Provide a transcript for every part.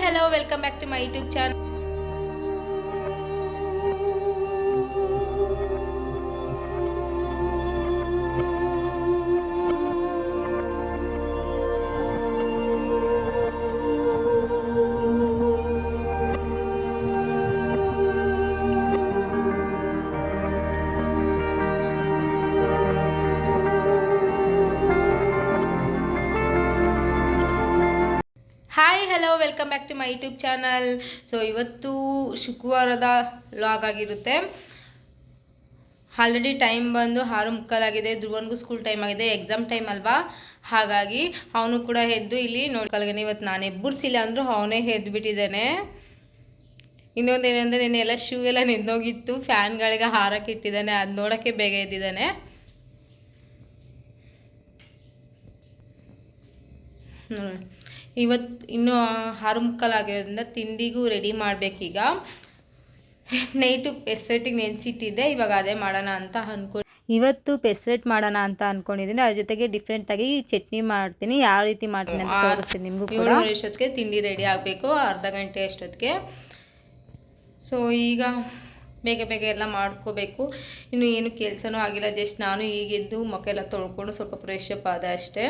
hello, welcome back to my YouTube channel. Hi hello welcome back to my YouTube channel. So ಇವತ್ತು ಶುಕ್ರವಾರದ vlog ಆಗಿರುತ್ತೆ. Already time ಬಂದು 6:30 ಆಗಿದೆ. ಧ್ರುವನ್ಗೂ school time ಆಗಿದೆ, ಎಕ್ಸಾಮ್ ಟೈಮ್ ಅಲ್ವಾ. ಹಾಗಾಗಿ ಅವನು ಕೂಡ ಎದ್ದು ಇಲ್ಲಿ ನೋಡ್ಕೊಳ್ಗಾನೆ. ಇವತ್ತು ನಾನು ಎಬ್ಬರಿಸಿಲ್ಲ ಅಂದರೂ ಅವನೇ ಎದ್ದು ಬಿಟ್ಟಿದ್ದಾನೆ. ಇನ್ನೊಂದೇನೆಂದರೆ ನೆನ್ನೆ ಎಲ್ಲ ಶೂ ಎಲ್ಲ ನೆಂದೋಗಿತ್ತು, ಫ್ಯಾನ್ಗಳಿಗೆ ಹಾರಕ್ಕೆ ಇಟ್ಟಿದ್ದಾನೆ. ಅದು ನೋಡೋಕ್ಕೆ ಬೇಗ ಎದ್ದಿದ್ದಾನೆ. ಇವತ್ತು ಇನ್ನೂ 6:30 ಆಗಿರೋದ್ರಿಂದ ತಿಂಡಿಗೂ ರೆಡಿ ಮಾಡಬೇಕೀಗ. ನೈಟು ಪೆಸರೆಟ್ಟಿಗೆ ನೆನೆಸಿಟ್ಟಿದ್ದೆ, ಇವಾಗ ಅದೇ ಮಾಡೋಣ ಅಂತ ಇವತ್ತು ಪೆಸರೆಟ್ ಮಾಡೋಣ ಅಂತ ಅಂದ್ಕೊಂಡಿದ್ದೀನಿ. ಅದ್ರ ಜೊತೆಗೆ ಡಿಫ್ರೆಂಟಾಗಿ ಚಟ್ನಿ ಮಾಡ್ತೀನಿ. ಯಾವ ರೀತಿ ಮಾಡ್ತೀನಿ ಅಂತ ತೋರಿಸ್ತೀನಿ ನಿಮಗೂ ಕೂಡ. 7 ಅಷ್ಟೊತ್ತಿಗೆ ತಿಂಡಿ ರೆಡಿ ಆಗಬೇಕು, ಅರ್ಧ ಗಂಟೆ ಅಷ್ಟೊತ್ತಿಗೆ. ಸೊ ಈಗ ಬೇಗ ಬೇಗ ಎಲ್ಲ ಮಾಡ್ಕೋಬೇಕು. ಇನ್ನು ಏನು ಕೆಲಸನೂ ಆಗಿಲ್ಲ, ಜಸ್ಟ್ ನಾನು ಈಗೆದ್ದು ಮುಖ ಎಲ್ಲ ತೊಳ್ಕೊಂಡು ಸ್ವಲ್ಪ ಫ್ರೆಶ್ ಅಪ್ ಆದ ಅಷ್ಟೇ.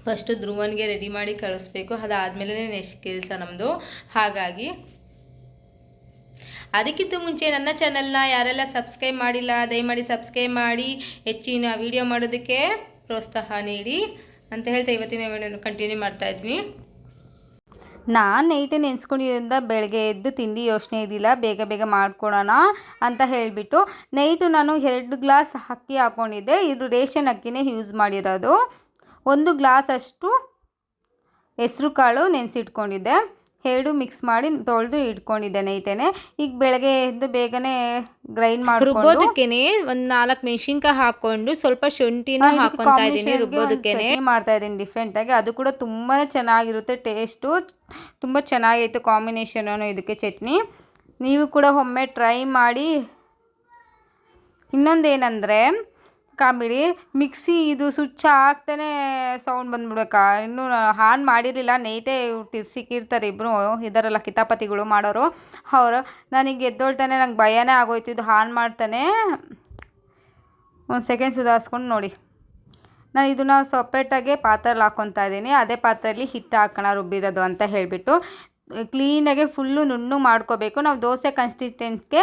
ಫಸ್ಟು ಧ್ರುವನ್ಗೆ ರೆಡಿ ಮಾಡಿ ಕಳಿಸ್ಬೇಕು, ಅದಾದಮೇಲೆ ನೆಕ್ಸ್ಟ್ ಕೆಲಸ ನಮ್ಮದು. ಹಾಗಾಗಿ ಅದಕ್ಕಿಂತ ಮುಂಚೆ ನನ್ನ ಚಾನಲ್ನ ಯಾರೆಲ್ಲ ಸಬ್ಸ್ಕ್ರೈಬ್ ಮಾಡಿಲ್ಲ ದಯಮಾಡಿ ಸಬ್ಸ್ಕ್ರೈಬ್ ಮಾಡಿ, ಹೆಚ್ಚಿನ ವಿಡಿಯೋ ಮಾಡೋದಕ್ಕೆ ಪ್ರೋತ್ಸಾಹ ನೀಡಿ ಅಂತ ಹೇಳ್ತಾ ಇವತ್ತಿನ ವಿಡಿಯೋನ ಕಂಟಿನ್ಯೂ ಮಾಡ್ತಾಯಿದ್ದೀನಿ. ನಾನು ನೈಟೇ ನೆನೆಸ್ಕೊಂಡಿದ್ದರಿಂದ ಬೆಳಗ್ಗೆ ಎದ್ದು ತಿಂಡಿ ಯೋಚನೆ ಇದ್ದಿಲ್ಲ, ಬೇಗ ಬೇಗ ಮಾಡ್ಕೊಳೋಣ ಅಂತ ಹೇಳಿಬಿಟ್ಟು ನೈಟು ನಾನು 2 ಗ್ಲಾಸ್ ಅಕ್ಕಿ ಹಾಕ್ಕೊಂಡಿದ್ದೆ. ಇದು ರೇಷನ್ ಅಕ್ಕಿನೇ ಯೂಸ್ ಮಾಡಿರೋದು. 1 ಗ್ಲಾಸ್ ಅಷ್ಟು ಹೆಸ್ರು ಕಾಳು ನೆನೆಸಿಟ್ಕೊಂಡಿದ್ದೆ. 2 ಮಿಕ್ಸ್ ಮಾಡಿ ತೊಳೆದು ಇಟ್ಕೊಂಡಿದ್ದೆ ನೈಟೇನೆ. ಈಗ ಬೆಳಗ್ಗೆ ಎದ್ದು ಬೇಗನೆ ಗ್ರೈಂಡ್ ರುಬ್ಬೋದಕ್ಕೆ ಒಂದು 4 ಮೆಣಸಿನ್ಕಾಯಿ ಹಾಕ್ಕೊಂಡು ಸ್ವಲ್ಪ ಶುಂಠಿನೂ ಹಾಕ್ಕೊತಾ ಇದ್ದೀನಿ. ರುಬ್ಬೋದಕ್ಕೆ ಮಾಡ್ತಾ ಇದ್ದೀನಿ ಡಿಫ್ರೆಂಟಾಗಿ. ಅದು ಕೂಡ ತುಂಬಾ ಚೆನ್ನಾಗಿರುತ್ತೆ, ಟೇಸ್ಟು ತುಂಬ ಚೆನ್ನಾಗಿತ್ತು ಕಾಂಬಿನೇಷನು ಇದಕ್ಕೆ ಚಟ್ನಿ. ನೀವು ಕೂಡ ಒಮ್ಮೆ ಟ್ರೈ ಮಾಡಿ. ಇನ್ನೊಂದೇನೆಂದರೆ ಕಾಂಬಿಡಿ, ಮಿಕ್ಸಿ ಇದು ಸ್ವಿಚ್ ಹಾಕ್ತಾನೆ ಸೌಂಡ್ ಬಂದ್ಬಿಡ್ಬೇಕಾ. ಇನ್ನೂ ಆನ್ ಮಾಡಿರಲಿಲ್ಲ, ನೈಟೇ ತಿರ್ಸಿಕ್ಕಿರ್ತಾರೆ ಇಬ್ಬರು ಇದರಲ್ಲ ಕಿತಾಪತಿಗಳು ಮಾಡೋರು ಅವರು. ನನಗೆ ಎದ್ದೊಳ್ತಾನೆ ನಂಗೆ ಭಯನೇ ಆಗೋಯ್ತು. ಇದು ಆನ್ ಮಾಡ್ತಾನೆ. ಒಂದು ಸೆಕೆಂಡ್ ಸುಧಾರಿಸ್ಕೊಂಡು ನೋಡಿ. ನಾನು ಇದನ್ನು ಸಪ್ರೇಟಾಗಿ ಪಾತ್ರೆಯಲ್ಲಿ ಹಾಕ್ಕೊತಾ ಇದ್ದೀನಿ. ಅದೇ ಪಾತ್ರೆಯಲ್ಲಿ ಹಿಟ್ಟು ಹಾಕೋಣ ರುಬ್ಬಿರೋದು ಅಂತ ಹೇಳಿಬಿಟ್ಟು ಕ್ಲೀನಾಗಿ ಫುಲ್ಲು ನುಣ್ಣಗೆ ಮಾಡ್ಕೋಬೇಕು. ನಾವು ದೋಸೆ ಕನ್ಸಿಸ್ಟೆನ್ಸ್ಗೆ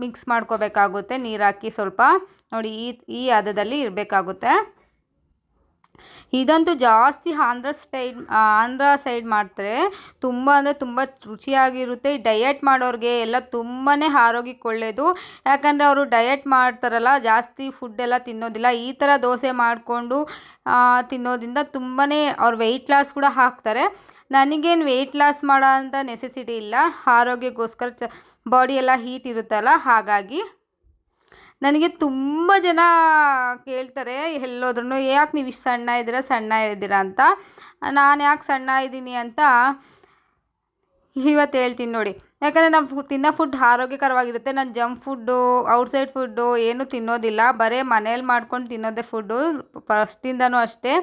ಮಿಕ್ಸ್ ಮಾಡ್ಕೋಬೇಕಾಗುತ್ತೆ. ನೀರು ಹಾಕಿ ಸ್ವಲ್ಪ ನೋಡಿ ಈ ಹದದಲ್ಲಿ ಇರಬೇಕಾಗುತ್ತೆ. ಇದಂತೂ ಜಾಸ್ತಿ ಆಂಧ್ರ ಸೈಡ್ ಮಾಡ್ತಾರೆ. ತುಂಬ ಅಂದರೆ ತುಂಬ ರುಚಿಯಾಗಿರುತ್ತೆ. ಡಯಟ್ ಮಾಡೋರಿಗೆ ಎಲ್ಲ ತುಂಬಾ ಆರೋಗ್ಯಕ್ಕೆ ಒಳ್ಳೆಯದು. ಯಾಕಂದರೆ ಅವರು ಡಯಟ್ ಮಾಡ್ತಾರಲ್ಲ, ಜಾಸ್ತಿ ಫುಡ್ಡೆಲ್ಲ ತಿನ್ನೋದಿಲ್ಲ. ಈ ಥರ ದೋಸೆ ಮಾಡಿಕೊಂಡು ತಿನ್ನೋದ್ರಿಂದ ತುಂಬಾ ಅವ್ರು ವೆಯ್ಟ್ ಲಾಸ್ ಕೂಡ ಆಗ್ತಾರೆ. ನನಗೇನು ವೆಯ್ಟ್ ಲಾಸ್ ಮಾಡೋ ಅಂಥ ನೆಸೆಸಿಟಿ ಇಲ್ಲ, ಆರೋಗ್ಯಕ್ಕೋಸ್ಕರ ಬಾಡಿ ಎಲ್ಲ ಹೀಟ್ ಇರುತ್ತಲ್ಲ. ಹಾಗಾಗಿ ನನಗೆ ತುಂಬ ಜನ ಕೇಳ್ತಾರೆ ಎಲ್ಲೋದ್ರೂ, ಯಾಕೆ ನೀವು ಇಷ್ಟು ಸಣ್ಣ ಇದ್ದೀರಾ ಅಂತ. ನಾನು ಯಾಕೆ ಸಣ್ಣ ಇದ್ದೀನಿ ಅಂತ ಇವತ್ತು ಹೇಳ್ತೀನಿ ನೋಡಿ. ಯಾಕಂದರೆ ನಾವು ತಿನ್ನೋ ಫುಡ್ ಆರೋಗ್ಯಕರವಾಗಿರುತ್ತೆ. ನಾನು ಜಂಕ್ ಫುಡ್ಡು, ಔಟ್ಸೈಡ್ ಫುಡ್ಡು ಏನೂ ತಿನ್ನೋದಿಲ್ಲ. ಬರೀ ಮನೇಲಿ ಮಾಡ್ಕೊಂಡು ತಿನ್ನೋದೇ ಫುಡ್ಡು ಫಸ್ಟಿಂದನೂ ಅಷ್ಟೇ.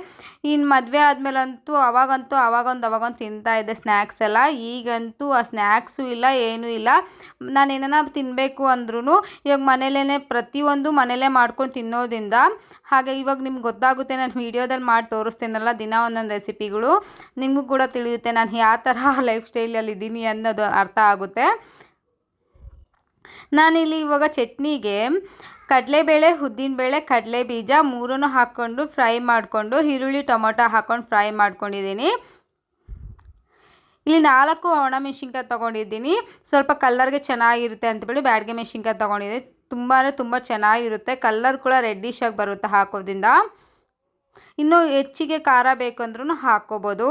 ಇನ್ನು ಮದುವೆ ಆದಮೇಲಂತೂ ಅವಾಗೊಂದು ತಿಂತಾಯಿದ್ದೆ ಸ್ನ್ಯಾಕ್ಸ್ ಎಲ್ಲ. ಈಗಂತೂ ಆ ಸ್ನ್ಯಾಕ್ಸು ಇಲ್ಲ, ಏನೂ ಇಲ್ಲ. ನಾನು ಏನಾರ ತಿನ್ನಬೇಕು ಅಂದ್ರೂ ಇವಾಗ ಮನೇಲೇ ಪ್ರತಿಯೊಂದು ಮನೇಲೇ ಮಾಡ್ಕೊಂಡು ತಿನ್ನೋದ್ರಿಂದ ಹಾಗೆ ಇವಾಗ ನಿಮ್ಗೆ ಗೊತ್ತಾಗುತ್ತೆ. ನಾನು ವೀಡಿಯೋದಲ್ಲಿ ಮಾಡಿ ತೋರಿಸ್ತೇನಲ್ಲ ದಿನ ಒಂದೊಂದು ರೆಸಿಪಿಗಳು, ನಿಮಗೂ ಕೂಡ ತಿಳಿಯುತ್ತೆ ನಾನು ಯಾವ ಥರ ಲೈಫ್ ಸ್ಟೈಲಲ್ಲಿ ಇದ್ದೀನಿ ಅನ್ನೋದು ಅರ್ಥ ಆಗುತ್ತೆ. ನಾನಿಲ್ಲಿ ಇವಾಗ ಚಟ್ನಿಗೆ ಕಡಲೆಬೇಳೆ, ಉದ್ದಿನಬೇಳೆ, ಕಡಲೆ ಬೀಜ 3 ಹಾಕ್ಕೊಂಡು ಫ್ರೈ ಮಾಡಿಕೊಂಡು ಈರುಳ್ಳಿ ಟೊಮೊಟೊ ಹಾಕ್ಕೊಂಡು ಫ್ರೈ ಮಾಡ್ಕೊಂಡಿದ್ದೀನಿ. ಇಲ್ಲಿ 4 ಒಣಮೆಣಸಿನ್ಕಾಯಿ ತೊಗೊಂಡಿದ್ದೀನಿ. ಸ್ವಲ್ಪ ಕಲ್ಲರ್ಗೆ ಚೆನ್ನಾಗಿರುತ್ತೆ ಅಂತೇಳಿ ಬ್ಯಾಡಗೆ ಮೆಣಸಿನ್ಕಾಯಿ ತೊಗೊಂಡಿದ್ದೀನಿ. ತುಂಬ ಅಂದರೆ ತುಂಬ ಚೆನ್ನಾಗಿರುತ್ತೆ, ಕಲ್ಲರ್ ಕೂಡ ರೆಡ್ಡಿಶ್ ಆಗಿ ಬರುತ್ತೆ ಹಾಕೋದ್ರಿಂದ. ಇನ್ನೂ ಹೆಚ್ಚಿಗೆ ಖಾರ ಬೇಕು ಅಂದ್ರೂ ಹಾಕ್ಕೋಬೋದು.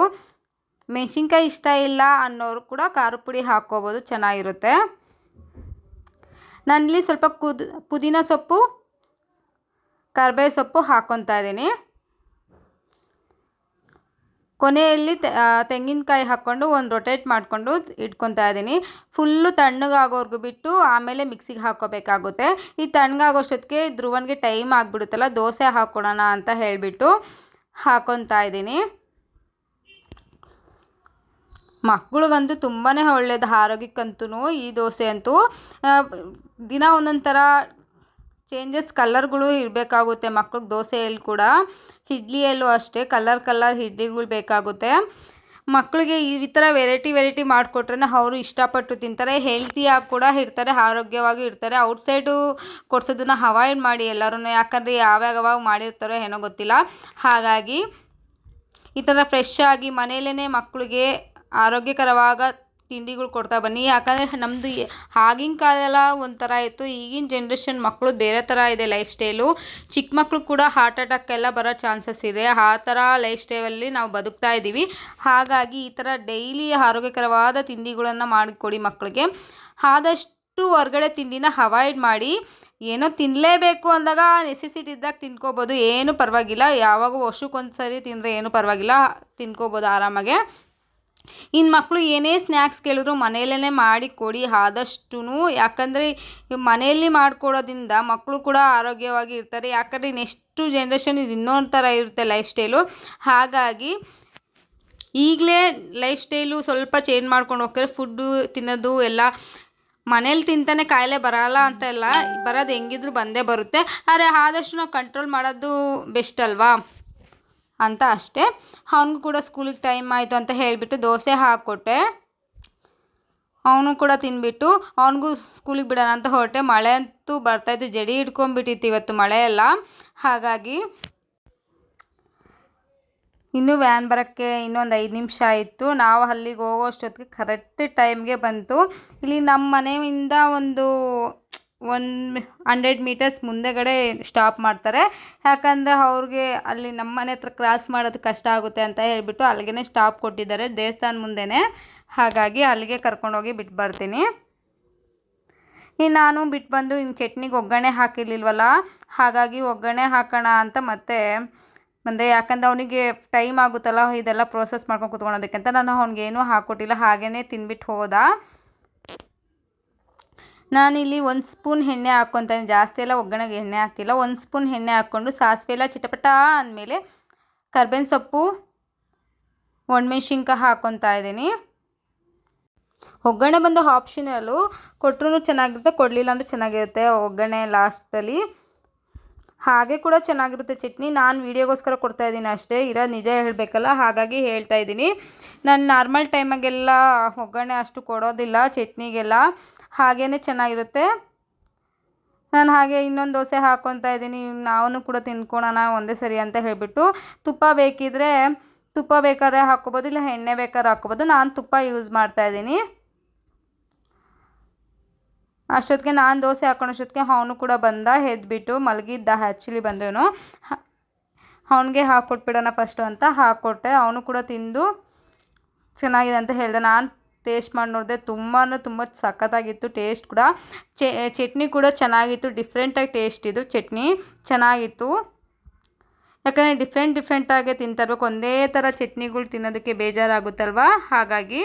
ಮೆಣಸಿನ್ಕಾಯಿ ಇಷ್ಟ ಇಲ್ಲ ಅನ್ನೋರು ಕೂಡ ಖಾರದ ಪುಡಿ ಹಾಕ್ಕೋಬೋದು, ಚೆನ್ನಾಗಿರುತ್ತೆ. ನಾನಿಲ್ಲಿ ಸ್ವಲ್ಪ ಪುದೀನ ಸೊಪ್ಪು, ಕರಿಬೇವು ಸೊಪ್ಪು ಹಾಕ್ಕೊತಾ ಇದ್ದೀನಿ. ಕೊನೆಯಲ್ಲಿ ತೆಂಗಿನಕಾಯಿ ಹಾಕ್ಕೊಂಡು ಒಂದು ರೊಟೇಟ್ ಮಾಡಿಕೊಂಡು ಇಟ್ಕೊತಾ ಇದ್ದೀನಿ. ಫುಲ್ಲು ತಣ್ಣಗಾಗೋರ್ಗು ಬಿಟ್ಟು ಆಮೇಲೆ ಮಿಕ್ಸಿಗೆ ಹಾಕ್ಕೋಬೇಕಾಗುತ್ತೆ. ಈ ತಣ್ಣಗಾಗೋಷ್ಟೊತ್ತಿಗೆ ಧ್ರುವನ್ಗೆ ಟೈಮ್ ಆಗಿಬಿಡುತ್ತಲ್ಲ, ದೋಸೆ ಹಾಕ್ಕೊಡೋಣ ಅಂತ ಹೇಳಿಬಿಟ್ಟು ಹಾಕ್ಕೊತಾ ಇದ್ದೀನಿ. ಮಕ್ಳಿಗಂತೂ ತುಂಬಾ ಒಳ್ಳೆಯದು ಆರೋಗ್ಯಕ್ಕಂತೂ ಈ ದೋಸೆ ಅಂತೂ. ದಿನ ಒಂದೊಂದು ಥರ ಚೇಂಜಸ್ ಕಲರ್ಗಳು ಇರಬೇಕಾಗುತ್ತೆ ಮಕ್ಳಿಗೆ. ದೋಸೆಯಲ್ಲಿ ಕೂಡ ಇಡ್ಲಿಯಲ್ಲೂ ಅಷ್ಟೇ ಕಲರ್ ಇಡ್ಲಿಗಳು ಬೇಕಾಗುತ್ತೆ. ಮಕ್ಕಳಿಗೆ ಈ ಥರ ವೆರೈಟಿ ಮಾಡಿಕೊಟ್ರೆ ಅವರು ಇಷ್ಟಪಟ್ಟು ತಿಂತಾರೆ, ಹೆಲ್ತಿಯಾಗಿ ಕೂಡ ಇರ್ತಾರೆ, ಆರೋಗ್ಯವಾಗಿ ಇರ್ತಾರೆ. ಔಟ್ಸೈಡು ಕೊಡ್ಸೋದನ್ನು ಅವಾಯ್ಡ್ ಮಾಡಿ ಎಲ್ಲರೂ, ಯಾಕಂದರೆ ಯಾವಾಗ ಮಾಡಿರ್ತಾರೋ ಏನೋ ಗೊತ್ತಿಲ್ಲ. ಹಾಗಾಗಿ ಈ ಥರ ಫ್ರೆಶ್ ಆಗಿ ಮನೆಯಲ್ಲೇ ಮಕ್ಕಳಿಗೆ ಆರೋಗ್ಯಕರವಾದ ತಿಂಡಿಗಳು ಕೊಡ್ತಾ ಬನ್ನಿ. ಯಾಕಂದರೆ ನಮ್ಮದು ಆಗಿನ ಕಾಲ ಒಂಥರ ಇತ್ತು, ಈಗಿನ ಜನ್ರೇಷನ್ ಮಕ್ಕಳು ಬೇರೆ ಥರ ಇದೆ ಲೈಫ್ ಸ್ಟೈಲು. ಚಿಕ್ಕ ಮಕ್ಕಳು ಕೂಡ ಹಾರ್ಟ್ ಅಟ್ಯಾಕ್ ಎಲ್ಲ ಬರೋ ಚಾನ್ಸಸ್ ಇದೆ. ಆ ಥರ ಲೈಫ್ ಸ್ಟೈಲಲ್ಲಿ ನಾವು ಬದುಕ್ತಾ ಇದ್ದೀವಿ. ಹಾಗಾಗಿ ಈ ಥರ ಡೈಲಿ ಆರೋಗ್ಯಕರವಾದ ತಿಂಡಿಗಳನ್ನು ಮಾಡಿಕೊಡಿ ಮಕ್ಕಳಿಗೆ. ಆದಷ್ಟು ಹೊರ್ಗಡೆ ತಿಂಡಿನ ಅವಾಯ್ಡ್ ಮಾಡಿ. ಏನೋ ತಿನ್ನಲೇಬೇಕು ಅಂದಾಗ ನೆಸೆಸಿಟಿ ಇದ್ದಾಗ ತಿನ್ಕೋಬೋದು, ಏನು ಪರವಾಗಿಲ್ಲ. ಯಾವಾಗ ವರ್ಷಕ್ಕೊಂದು ಸರಿ ತಿಂದರೆ ಏನು ಪರವಾಗಿಲ್ಲ, ತಿನ್ಕೋಬೋದು ಆರಾಮಾಗೆ. ಇನ್ನು ಮಕ್ಕಳು ಏನೇ ಸ್ನ್ಯಾಕ್ಸ್ ಕೇಳಿದ್ರು ಮನೆಯಲ್ಲೇ ಮಾಡಿ ಕೊಡಿ ಆದಷ್ಟು. ಯಾಕಂದರೆ ಮನೆಯಲ್ಲಿ ಮಾಡಿಕೊಡೋದ್ರಿಂದ ಮಕ್ಕಳು ಕೂಡ ಆರೋಗ್ಯವಾಗಿ ಇರ್ತಾರೆ. ಯಾಕಂದರೆ ನೆಕ್ಸ್ಟು ಜನ್ರೇಷನ್ ಇದು ಇನ್ನೊಂದು ಥರ ಇರುತ್ತೆ ಲೈಫ್ ಸ್ಟೈಲು. ಹಾಗಾಗಿ ಈಗಲೇ ಲೈಫ್ ಸ್ಟೈಲು ಸ್ವಲ್ಪ ಚೇಂಜ್ ಮಾಡ್ಕೊಂಡು ಹೋಗ್ತಾರೆ. ಫುಡ್ಡು ತಿನ್ನೋದು ಎಲ್ಲ ಮನೇಲಿ ತಿಂತಾನೆ ಕಾಯಿಲೆ ಬರಲ್ಲ ಅಂತ ಇಲ್ಲ, ಬರೋದು ಹೆಂಗಿದ್ರು ಬಂದೇ ಬರುತ್ತೆ. ಆದರೆ ಆದಷ್ಟು ನಾವು ಕಂಟ್ರೋಲ್ ಮಾಡೋದು ಬೆಸ್ಟ್ ಅಲ್ವಾ ಅಂತ ಅಷ್ಟೇ. ಅವನಿಗೂ ಕೂಡ ಸ್ಕೂಲಿಗೆ ಟೈಮ್ ಆಯಿತು ಅಂತ ಹೇಳಿಬಿಟ್ಟು ದೋಸೆ ಹಾಕ್ಕೊಟ್ಟೆ. ಅವನು ಕೂಡ ತಿಂದ್ಬಿಟ್ಟು ಅವನಿಗೂ ಸ್ಕೂಲಿಗೆ ಬಿಡೋಣ ಅಂತ ಹೊರಟೆ. ಮಳೆ ಅಂತೂ ಬರ್ತಾಯಿತ್ತು, ಜಡಿ ಹಿಡ್ಕೊಂಡ್ಬಿಟ್ಟಿತ್ತು ಇವತ್ತು ಮಳೆ ಎಲ್ಲ. ಹಾಗಾಗಿ ಇನ್ನೂ ವ್ಯಾನ್ ಬರೋಕ್ಕೆ ಇನ್ನೊಂದು 5 ನಿಮಿಷ ಆಯಿತು. ನಾವು ಅಲ್ಲಿಗೆ ಹೋಗೋಷ್ಟೊತ್ತಿಗೆ ಕರೆಕ್ಟ್ ಟೈಮ್ಗೆ ಬಂತು. ಇಲ್ಲಿ ನಮ್ಮ ಮನೆಯಿಂದ ಒಂದು 100 ಮೀಟರ್ಸ್ ಮುಂದೆಗಡೆ ಸ್ಟಾಪ್ ಮಾಡ್ತಾರೆ. ಯಾಕಂದರೆ ಅವ್ರಿಗೆ ಅಲ್ಲಿ ನಮ್ಮ ಮನೆ ಹತ್ರ ಕ್ರಾಸ್ ಮಾಡೋದು ಕಷ್ಟ ಆಗುತ್ತೆ ಅಂತ ಹೇಳಿಬಿಟ್ಟು ಅಲ್ಲಿಗೆ ಸ್ಟಾಪ್ ಕೊಟ್ಟಿದ್ದಾರೆ, ದೇವಸ್ಥಾನ ಮುಂದೆನೇ. ಹಾಗಾಗಿ ಅಲ್ಲಿಗೆ ಕರ್ಕೊಂಡೋಗಿ ಬಿಟ್ಟು ಬರ್ತೀನಿ. ಇನ್ನು ನಾನು ಬಿಟ್ಟು ಬಂದು ಇನ್ನು ಚಟ್ನಿಗೆ ಒಗ್ಗರಣೆ ಹಾಕಿರ್ಲಿಲ್ವಲ್ಲ, ಹಾಗಾಗಿ ಒಗ್ಗರಣೆ ಹಾಕೋಣ ಅಂತ ಮತ್ತೆ ಬಂದೆ. ಯಾಕಂದರೆ ಅವನಿಗೆ ಟೈಮ್ ಆಗುತ್ತಲ್ಲ ಇದೆಲ್ಲ ಪ್ರೋಸೆಸ್ ಮಾಡ್ಕೊಂಡು ಕುತ್ಕೊಳೋದಕ್ಕೆ ನಾನು ಅವ್ನಿಗೇನೂ ಹಾಕ್ಕೊಟ್ಟಿಲ್ಲ, ಹಾಗೇ ತಿಂದ್ಬಿಟ್ಟು ಹೋದ. ನಾನಿಲ್ಲಿ 1 ಸ್ಪೂನ್ ಎಣ್ಣೆ ಹಾಕ್ಕೊತಾನೆ, ಜಾಸ್ತಿ ಎಲ್ಲ ಒಗ್ಗರಣೆಗೆ ಎಣ್ಣೆ ಹಾಕ್ತಿಲ್ಲ. 1 ಸ್ಪೂನ್ ಎಣ್ಣೆ ಹಾಕ್ಕೊಂಡು ಸಾಸಿವೆ ಎಲ್ಲ ಚಿಟಪಟ ಅಂದಮೇಲೆ ಕರ್ಬೇವಿನ ಸೊಪ್ಪು, ಒಣಮೆಣ್ಸಿನ್ಕಾಯಿ ಹಾಕ್ಕೊತಾ ಇದ್ದೀನಿ. ಒಗ್ಗರಣೆ ಬಂದು ಆಪ್ಷನಲ್ಲು, ಕೊಟ್ಟರು ಚೆನ್ನಾಗಿರುತ್ತೆ, ಕೊಡಲಿಲ್ಲ ಅಂದರೆ ಚೆನ್ನಾಗಿರುತ್ತೆ ಒಗ್ಗರಣೆ ಲಾಸ್ಟಲ್ಲಿ. ಹಾಗೆ ಕೂಡ ಚೆನ್ನಾಗಿರುತ್ತೆ ಚಟ್ನಿ. ನಾನು ವೀಡಿಯೋಗೋಸ್ಕರ ಕೊಡ್ತಾಯಿದ್ದೀನಿ ಅಷ್ಟೇ, ಇರೋದು ನಿಜ ಹೇಳಬೇಕಲ್ಲ, ಹಾಗಾಗಿ ಹೇಳ್ತಾ ಇದ್ದೀನಿ. ನಾನು ನಾರ್ಮಲ್ ಟೈಮಾಗೆಲ್ಲ ಒಗ್ಗರಣೆ ಅಷ್ಟು ಕೊಡೋದಿಲ್ಲ ಚಟ್ನಿಗೆಲ್ಲ, ಹಾಗೇ ಚೆನ್ನಾಗಿರುತ್ತೆ. ನಾನು ಹಾಗೆ ಇನ್ನೊಂದು ದೋಸೆ ಹಾಕ್ಕೊತಾ ಇದ್ದೀನಿ. ನಾವು ಕೂಡ ತಿನ್ಕೊಳ್ಳೋಣ ಒಂದೇ ಸರಿ ಅಂತ ಹೇಳಿಬಿಟ್ಟು. ತುಪ್ಪ ಬೇಕಿದ್ರೆ ತುಪ್ಪ ಬೇಕಾದ್ರೆ ಹಾಕ್ಕೊಬೋದು, ಇಲ್ಲ ಎಣ್ಣೆ ಬೇಕಾದ್ರೆ ಹಾಕ್ಕೊಬೋದು. ನಾನು ತುಪ್ಪ ಯೂಸ್ ಮಾಡ್ತಾಯಿದ್ದೀನಿ. ಅಷ್ಟೊತ್ತಿಗೆ ನಾನು ದೋಸೆ ಹಾಕ್ಕೊಳೋಷ್ಟೊತ್ತಿಗೆ ಅವನು ಕೂಡ ಬಂದ, ಎದ್ಬಿಟ್ಟು ಮಲಗಿದ್ದ ಆ್ಯಕ್ಚುಲಿ ಬಂದವನು. ಅವನಿಗೆ ಹಾಕ್ಕೊಟ್ಬಿಡೋಣ ಫಸ್ಟು ಅಂತ ಹಾಕ್ಕೊಟ್ಟೆ. ಅವನು ಕೂಡ ತಿಂದು ಚೆನ್ನಾಗಿದೆ ಅಂತ ಹೇಳಿದೆ. ನಾನು ಟೇಸ್ಟ್ ಮಾಡಿ ನೋಡಿದೆ, ತುಂಬ ಸಖತ್ತಾಗಿತ್ತು ಟೇಸ್ಟ್ ಕೂಡ. ಚಟ್ನಿ ಕೂಡ ಚೆನ್ನಾಗಿತ್ತು, ಡಿಫ್ರೆಂಟಾಗಿ ಟೇಸ್ಟ್ ಇದು ಚಟ್ನಿ ಚೆನ್ನಾಗಿತ್ತು. ಯಾಕಂದರೆ ಡಿಫ್ರೆಂಟಾಗೆ ತಿಂತಿರ್ಬೇಕು, ಒಂದೇ ಥರ ಚಟ್ನಿಗಳು ತಿನ್ನೋದಕ್ಕೆ ಬೇಜಾರಾಗುತ್ತಲ್ವ, ಹಾಗಾಗಿ.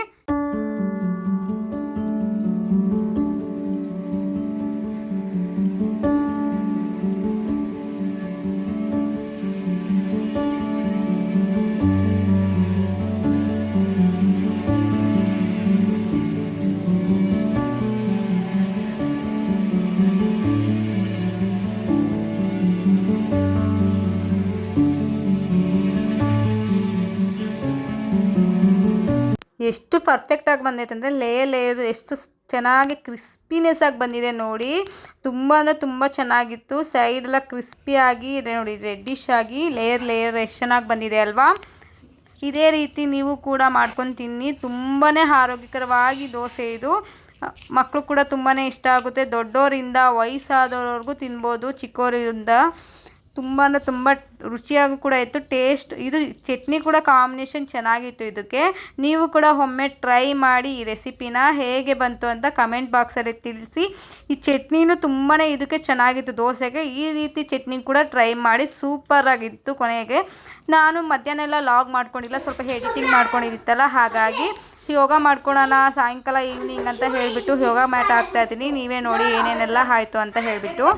ಎಷ್ಟು ಪರ್ಫೆಕ್ಟಾಗಿ ಬಂದೈತೆ ಅಂದರೆ ಲೇಯರ್ ಎಷ್ಟು ಚೆನ್ನಾಗಿ ಕ್ರಿಸ್ಪಿನೆಸ್ ಆಗಿ ಬಂದಿದೆ ನೋಡಿ. ತುಂಬ ಚೆನ್ನಾಗಿತ್ತು. ಸೈಡೆಲ್ಲ ಕ್ರಿಸ್ಪಿಯಾಗಿ ನೋಡಿ, ರೆಡ್ಡಿಶ್ ಆಗಿ ಲೇಯರ್ ಎಷ್ಟು ಚೆನ್ನಾಗಿ ಬಂದಿದೆ ಅಲ್ವಾ. ಇದೇ ರೀತಿ ನೀವು ಕೂಡ ಮಾಡ್ಕೊಂಡು ತಿನ್ನಿ. ತುಂಬಾ ಆರೋಗ್ಯಕರವಾಗಿ ದೋಸೆ ಇದು. ಮಕ್ಕಳು ಕೂಡ ತುಂಬಾ ಇಷ್ಟ ಆಗುತ್ತೆ. ದೊಡ್ಡೋರಿಂದ ವಯಸ್ಸಾದವ್ರವರೆಗೂ ತಿನ್ಬೋದು, ಚಿಕ್ಕವರಿಂದ. ತುಂಬ ರುಚಿಯಾಗೂ ಕೂಡ ಇತ್ತು. ಟೇಸ್ಟ್ ಇದು ಚಟ್ನಿ ಕೂಡ ಕಾಂಬಿನೇಷನ್ ಚೆನ್ನಾಗಿತ್ತು ಇದಕ್ಕೆ. ನೀವು ಕೂಡ ಒಮ್ಮೆ ಟ್ರೈ ಮಾಡಿ ಈ ರೆಸಿಪಿನ. ಹೇಗೆ ಬಂತು ಅಂತ ಕಮೆಂಟ್ ಬಾಕ್ಸಲ್ಲಿ ತಿಳಿಸಿ. ಈ ಚಟ್ನಿನೂ ತುಂಬಾ ಇದಕ್ಕೆ ಚೆನ್ನಾಗಿತ್ತು ದೋಸೆಗೆ. ಈ ರೀತಿ ಚಟ್ನಿ ಕೂಡ ಟ್ರೈ ಮಾಡಿ, ಸೂಪರಾಗಿತ್ತು. ಕೊನೆಗೆ ನಾನು ಮಧ್ಯಾಹ್ನ ಎಲ್ಲ ಲಾಗ್ ಮಾಡ್ಕೊಂಡಿಲ್ಲ, ಸ್ವಲ್ಪ ಎಡಿಟಿಂಗ್ ಮಾಡ್ಕೊಂಡಿತ್ತಲ್ಲ, ಹಾಗಾಗಿ ಯೋಗ ಮಾಡ್ಕೊಳ್ಳೋಣ ಸಾಯಂಕಾಲ ಈವ್ನಿಂಗ್ ಅಂತ ಹೇಳಿಬಿಟ್ಟು ಯೋಗ ಮ್ಯಾಟ್ ಹಾಕ್ತಾಯಿದ್ದೀನಿ. ನೀವೇ ನೋಡಿ ಏನೇನೆಲ್ಲ ಆಯಿತು ಅಂತ ಹೇಳಿಬಿಟ್ಟು.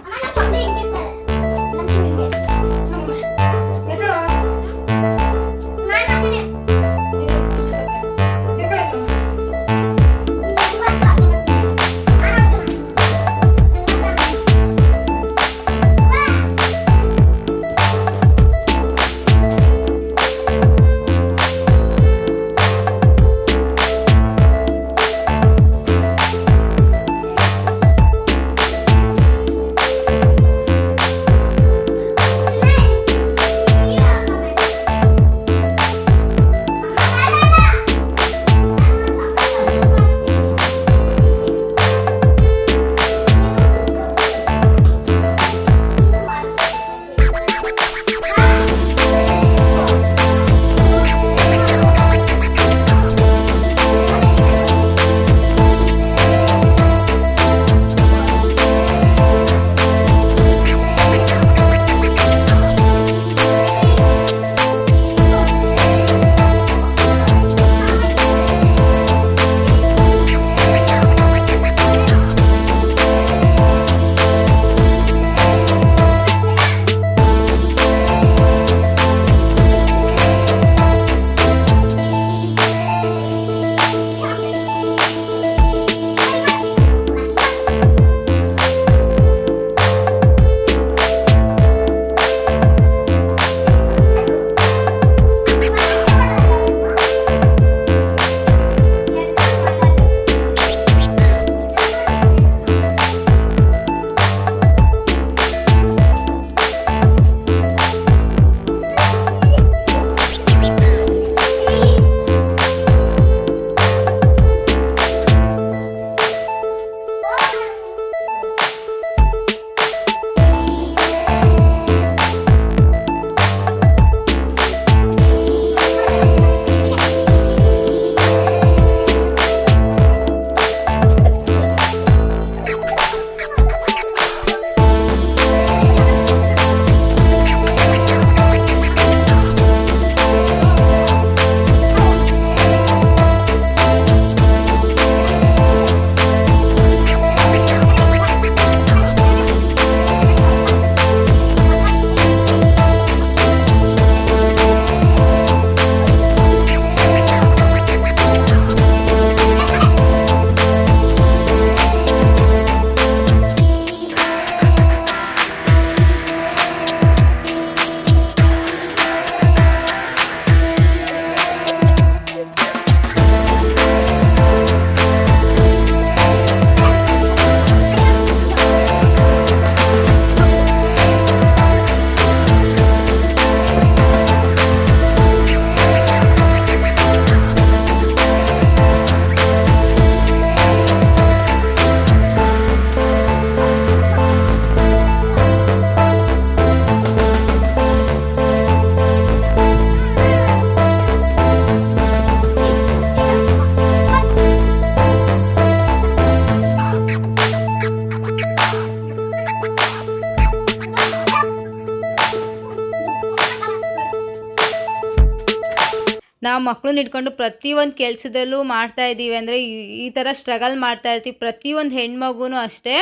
ನಾವು ಮಕ್ಕಳನ್ನ ಇಟ್ಕೊಂಡು ಪ್ರತಿಯೊಂದು ಕೆಲಸದಲ್ಲೂ ಮಾಡ್ತಾಯಿದ್ದೀವಿ ಅಂದರೆ ಈ ಥರ ಸ್ಟ್ರಗಲ್ ಮಾಡ್ತಾಯಿರ್ತೀವಿ. ಪ್ರತಿಯೊಂದು ಹೆಣ್ಮಗುನೂ ಅಷ್ಟೇ.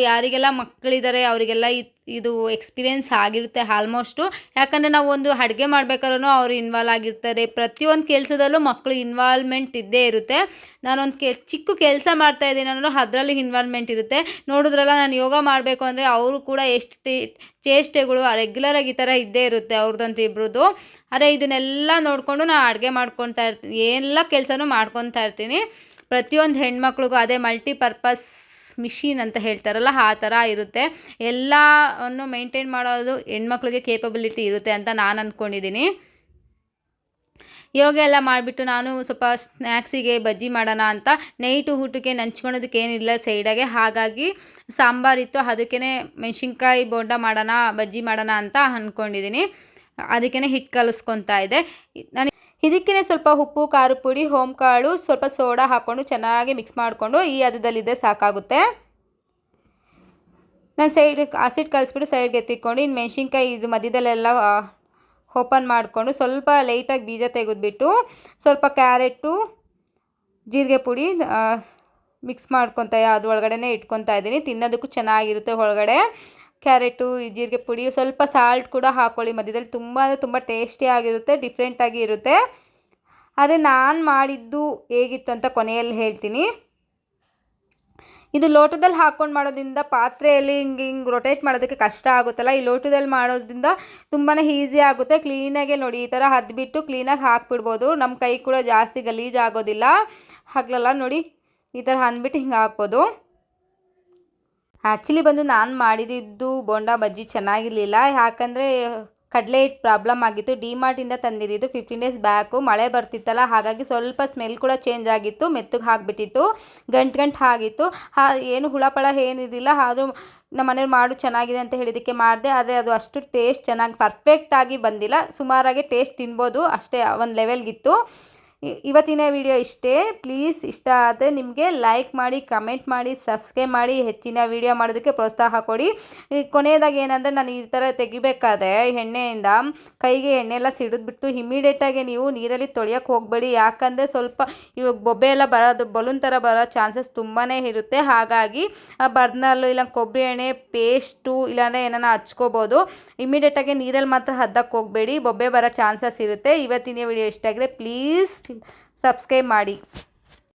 ಯಾರಿಗೆಲ್ಲ ಮಕ್ಕಳಿದ್ದಾರೆ ಅವರಿಗೆಲ್ಲ ಇದು ಎಕ್ಸ್ಪೀರಿಯೆನ್ಸ್ ಆಗಿರುತ್ತೆ ಆಲ್ಮೋಸ್ಟು. ಯಾಕಂದರೆ ನಾವು ಒಂದು ಅಡುಗೆ ಮಾಡ್ಬೇಕಾದ್ರೂ ಅವರು ಇನ್ವಾಲ್ವ್ ಆಗಿರ್ತಾರೆ. ಪ್ರತಿಯೊಂದು ಕೆಲಸದಲ್ಲೂ ಮಕ್ಕಳು ಇನ್ವಾಲ್ವ್ಮೆಂಟ್ ಇದ್ದೇ ಇರುತ್ತೆ. ನಾನೊಂದು ಚಿಕ್ಕ ಕೆಲಸ ಮಾಡ್ತಾಯಿದ್ದೀನಿ ಅನ್ನೋ ಅದರಲ್ಲಿ ಇನ್ವಾಲ್ವ್ಮೆಂಟ್ ಇರುತ್ತೆ. ನೋಡಿದ್ರಲ್ಲ, ನಾನು ಯೋಗ ಮಾಡಬೇಕು ಅಂದರೆ ಅವರು ಕೂಡ ಎಷ್ಟು ಚೇಷ್ಟೆಗಳು ರೆಗ್ಯುಲರಾಗಿ ಈ ಥರ ಇದ್ದೇ ಇರುತ್ತೆ ಅವ್ರದ್ದಂತೂ ಇಬ್ಬರದ್ದು. ಅದೇ ಇದನ್ನೆಲ್ಲ ನೋಡಿಕೊಂಡು ನಾನು ಅಡುಗೆ ಮಾಡ್ಕೊತಾ ಇರ್ತೀನಿ, ಎಲ್ಲ ಕೆಲಸನೂ ಮಾಡ್ಕೊತಾ ಇರ್ತೀನಿ. ಪ್ರತಿಯೊಂದು ಹೆಣ್ಮಕ್ಳಿಗೂ ಅದೇ ಮಲ್ಟಿಪರ್ಪಸ್ ಮಿಷಿನ್ ಅಂತ ಹೇಳ್ತಾರಲ್ಲ, ಆ ಥರ ಇರುತ್ತೆ. ಎಲ್ಲವನ್ನು ಮೇಂಟೈನ್ ಮಾಡೋದು ಹೆಣ್ಮಕ್ಳಿಗೆ ಕೇಪಬಿಲಿಟಿ ಇರುತ್ತೆ ಅಂತ ನಾನು ಅಂದ್ಕೊಂಡಿದ್ದೀನಿ. ಯೋಗ ಎಲ್ಲ ಮಾಡಿಬಿಟ್ಟು ನಾನು ಸ್ವಲ್ಪ ಸ್ನ್ಯಾಕ್ಸಿಗೆ ಬಜ್ಜಿ ಮಾಡೋಣ ಅಂತ, ನೈಟು ಊಟಕ್ಕೆ ನಂಚ್ಕೊಳೋದಕ್ಕೆ ಏನಿಲ್ಲ ಸೈಡಾಗೆ, ಹಾಗಾಗಿ ಸಾಂಬಾರಿತ್ತು, ಅದಕ್ಕೇ ಮೆಣಸಿನ್ಕಾಯಿ ಬೋಂಡ ಮಾಡೋಣ, ಬಜ್ಜಿ ಮಾಡೋಣ ಅಂತ ಅಂದ್ಕೊಂಡಿದ್ದೀನಿ. ಅದಕ್ಕೇ ಹಿಟ್ಟು ಕಲಿಸ್ಕೊತಾ ಇದೆ ನಾನು. ಇದಕ್ಕೇ ಸ್ವಲ್ಪ ಉಪ್ಪು, ಖಾರದ ಪುಡಿ, ಕಾಳು, ಸ್ವಲ್ಪ ಸೋಡಾ ಹಾಕ್ಕೊಂಡು ಚೆನ್ನಾಗಿ ಮಿಕ್ಸ್ ಮಾಡಿಕೊಂಡು ಈ ಹದದಲ್ಲಿದ್ದರೆ ಸಾಕಾಗುತ್ತೆ. ನಾನು ಸೈಡಿಗೆ ಹಸಿಟ್ಟು ಕಲಿಸ್ಬಿಟ್ಟು ಸೈಡ್ಗೆ ಎತ್ತಿಕೊಂಡು, ಇನ್ನು ಮೆಣಸಿನ್ಕಾಯಿ ಇದು ಮಧ್ಯದಲ್ಲೆಲ್ಲ ಓಪನ್ ಮಾಡಿಕೊಂಡು ಸ್ವಲ್ಪ ಲೈಟಾಗಿ ಬೀಜ ತೆಗೆದುಬಿಟ್ಟು ಸ್ವಲ್ಪ ಕ್ಯಾರೆಟು, ಜೀರಿಗೆ ಪುಡಿ ಮಿಕ್ಸ್ ಮಾಡ್ಕೊತಾ ಅದ್ರ ಒಳಗಡೆ ಇಟ್ಕೊತಾ ಇದ್ದೀನಿ. ತಿನ್ನೋದಕ್ಕೂ ಚೆನ್ನಾಗಿರುತ್ತೆ. ಒಳಗಡೆ ಕ್ಯಾರೆಟು, ಜೀರಿಗೆ ಪುಡಿ, ಸ್ವಲ್ಪ ಸಾಲ್ಟ್ ಕೂಡ ಹಾಕ್ಕೊಳ್ಳಿ ಮಧ್ಯದಲ್ಲಿ. ತುಂಬ ಅಂದರೆ ತುಂಬ ಟೇಸ್ಟಿಯಾಗಿರುತ್ತೆ, ಡಿಫ್ರೆಂಟಾಗಿ ಇರುತ್ತೆ. ಅದೇ ನಾನು ಮಾಡಿದ್ದು ಹೇಗಿತ್ತು ಅಂತ ಕೊನೆಯಲ್ಲಿ ಹೇಳ್ತೀನಿ. ಇದು ಲೋಟದಲ್ಲಿ ಹಾಕ್ಕೊಂಡು ಮಾಡೋದ್ರಿಂದ ಪಾತ್ರೆಯಲ್ಲಿ ಹಿಂಗೆ ರೊಟೇಟ್ ಮಾಡೋದಕ್ಕೆ ಕಷ್ಟ ಆಗುತ್ತಲ್ಲ, ಈ ಲೋಟದಲ್ಲಿ ಮಾಡೋದ್ರಿಂದ ತುಂಬಾ ಈಸಿ ಆಗುತ್ತೆ. ಕ್ಲೀನಾಗೆ ನೋಡಿ ಈ ಥರ ಹದ್ಬಿಟ್ಟು ಕ್ಲೀನಾಗಿ ಹಾಕ್ಬಿಡ್ಬೋದು. ನಮ್ಮ ಕೈ ಕೂಡ ಜಾಸ್ತಿ ಗಲೀಜು ಆಗೋದಿಲ್ಲ. ಹಾಗಲಲ್ಲ ನೋಡಿ, ಈ ಥರ ಅಂದ್ಬಿಟ್ಟು ಹಿಂಗೆ ಹಾಕ್ಬೋದು. ಆ್ಯಕ್ಚುಲಿ ಬಂದು ನಾನು ಮಾಡಿದ್ದು ಬೋಂಡಾ ಬಜ್ಜಿ ಚೆನ್ನಾಗಿರಲಿಲ್ಲ. ಯಾಕಂದರೆ ಕಡಲೆ ಹಿಟ್ಟು ಪ್ರಾಬ್ಲಮ್ ಆಗಿತ್ತು. ಡಿಮಾರ್ಟಿಂದ ತಂದಿದ್ದು 15 ಡೇಸ್ ಬ್ಯಾಕು. ಮಳೆ ಬರ್ತಿತ್ತಲ್ಲ, ಹಾಗಾಗಿ ಸ್ವಲ್ಪ ಸ್ಮೆಲ್ ಕೂಡ ಚೇಂಜ್ ಆಗಿತ್ತು, ಮೆತ್ತಗೆ ಹಾಕಿಬಿಟ್ಟಿತ್ತು, ಗಂಟು ಆಗಿತ್ತು. ಏನು ಹುಳಪಳ ಏನಿದಿಲ್ಲ. ಆದರೂ ನಮ್ಮ ಮನೆಯವ್ರು ಮಾಡು ಚೆನ್ನಾಗಿದೆ ಅಂತ ಹೇಳಿದ್ದಕ್ಕೆ ಮಾಡಿದೆ. ಆದರೆ ಅದು ಅಷ್ಟು ಟೇಸ್ಟ್ ಚೆನ್ನಾಗಿ ಪರ್ಫೆಕ್ಟಾಗಿ ಬಂದಿಲ್ಲ. ಸುಮಾರಾಗಿ ಟೇಸ್ಟ್ ತಿನ್ಬೋದು ಅಷ್ಟೇ, ಒಂದು ಲೆವೆಲ್ಗಿತ್ತು. ಇವತ್ತಿನ ವಿಡಿಯೋ ಇಷ್ಟೇ. ಪ್ಲೀಸ್ ಇಷ್ಟ ಆದರೆ ನಿಮಗೆ ಲೈಕ್ ಮಾಡಿ, ಕಮೆಂಟ್ ಮಾಡಿ, ಸಬ್ಸ್ಕ್ರೈಬ್ ಮಾಡಿ, ಹೆಚ್ಚಿನ ವಿಡಿಯೋ ಮಾಡೋದಕ್ಕೆ ಪ್ರೋತ್ಸಾಹ ಕೊಡಿ. ಕೊನೆಯದಾಗಿ ಏನಂದರೆ, ನಾನು ಈ ಥರ ತೆಗಿಬೇಕಾದ್ರೆ ಎಣ್ಣೆಯಿಂದ ಕೈಗೆ ಎಣ್ಣೆ ಎಲ್ಲ ಸಿಡಿದ್ಬಿಟ್ಟು ಇಮಿಡಿಯೇಟಾಗಿ ನೀವು ನೀರಲ್ಲಿ ತೊಳೆಯೋಕ್ಕೆ ಹೋಗಬೇಡಿ. ಯಾಕಂದರೆ ಸ್ವಲ್ಪ ಇವಾಗ ಬೊಬ್ಬೆ ಎಲ್ಲ ಬರೋದು, ಬಲೂನ್ ಥರ ಬರೋ ಚಾನ್ಸಸ್ ತುಂಬಾ ಇರುತ್ತೆ. ಹಾಗಾಗಿ ಬರ್ನಲ್ಲು ಇಲ್ಲ ಕೊಬ್ಬರಿ ಎಣ್ಣೆ ಪೇಸ್ಟು ಇಲ್ಲಾಂದರೆ ಏನಾನ ಹಚ್ಕೋಬೋದು. ಇಮಿಡಿಯೇಟಾಗಿ ನೀರಲ್ಲಿ ಮಾತ್ರ ಹದ್ದಕ್ಕೆ ಹೋಗಬೇಡಿ, ಬೊಬ್ಬೆ ಬರೋ ಚಾನ್ಸಸ್ ಇರುತ್ತೆ. ಇವತ್ತಿನ ವಿಡಿಯೋ ಇಷ್ಟ ಆಗಿದ್ರೆ ಪ್ಲೀಸ್ ಸಬ್ಸ್ಕ್ರೈಬ್ ಮಾಡಿ.